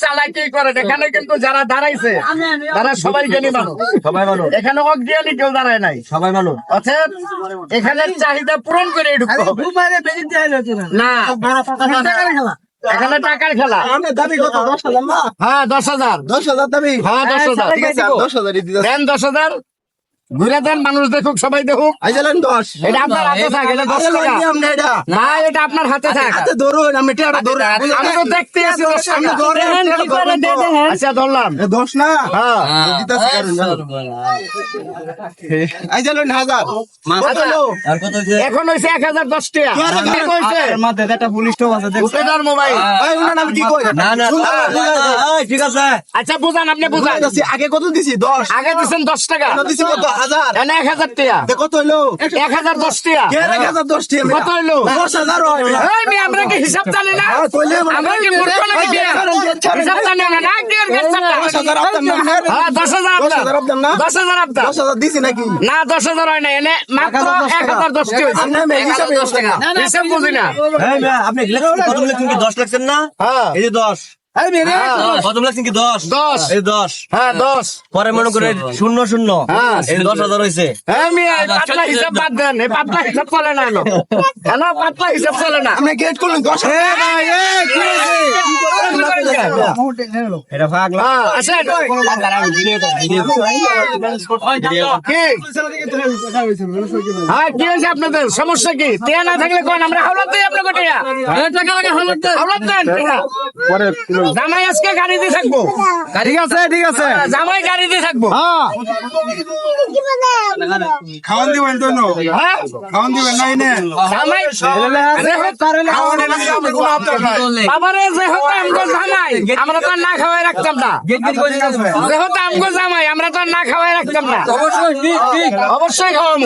চালাকি করে এখানে কিন্তু যারা দাঁড়াইছে তারা সবাই জ্ঞানী মানুষ, সবাই মানুষ এখানে অজ্ঞানী কেউ দাঁড়ায় নাই, সবাই মানুষ অর্থাৎ এখানে চাহিদা পূরণ করে ঢুকতে হবে না, এখানে টাকার খেলা। হ্যাঁ 10,000 দাবি, হ্যাঁ 10,000 দেন, 10,000 ঘুরে দেন, মানুষ দেখুক, সবাই দেখুক। এটা আপনার হাতে থাক, এটা 10 টাকা না, এটা আপনার হাতে থাক। আমি তো দেখতে আছি, আচ্ছা ধরলাম 10 না, হ্যাঁ এখন হয়েছে 1,010 টাকা পুলিশ মোবাইল। ঠিক আছে, আচ্ছা বুঝান, আপনি বুঝান। আগে কত দিছি? 10 আগে দিচ্ছেন 10 টাকা, 1,000 টাকা কত হইলো? 1,010 টাকা, 1,010 টাকা কত হইলো? 10,000 আমরা কি হিসাব জানি না? আমরা কি মূর্খ নাকি? হিসাব জানি না, না কি এর কাছে? 10,000 আপনার, 10,000 আপনার দিছি নাকি? না 10,000 হয় না, এনে মাত্র 1,010 টাকা হইছে। হিসাব বুঝি না আপনি 10 লাগছেন না? এই যে 10 কত লাগছেন কি? 10 এই 10, হ্যাঁ 10 পরে মনে করে 0 এই 10,000 হয়েছে। পাতলা হিসাব বাদ দেন, পাতলা হিসাব চলে না, পাতলা হিসাব চলে না। গেট করলেন 10 এটা ভাগ কি হয়েছে আপনাদের? সমস্যা কি? টিয়া না থাকলে কোন আমরা হাওলাত দিই আপনাকে টিয়া, হাওলাত দেন। জামাই আজকে গাড়ি দিয়ে থাকবো, ঠিক আছে, ঠিক আছে, জামাই গাড়ি দিয়ে থাকবো। খাওয়ান দিবেন তো, খাওয়ান দিবেন নাই না জামাই বাবারে, যেহেতু আমগো জামাই আমরা তো না খাওয়াই রাখতাম না, যেহেতু আমগো জামাই আমরা তো না খাওয়াই রাখতাম না, অবশ্যই খাওয়াবো।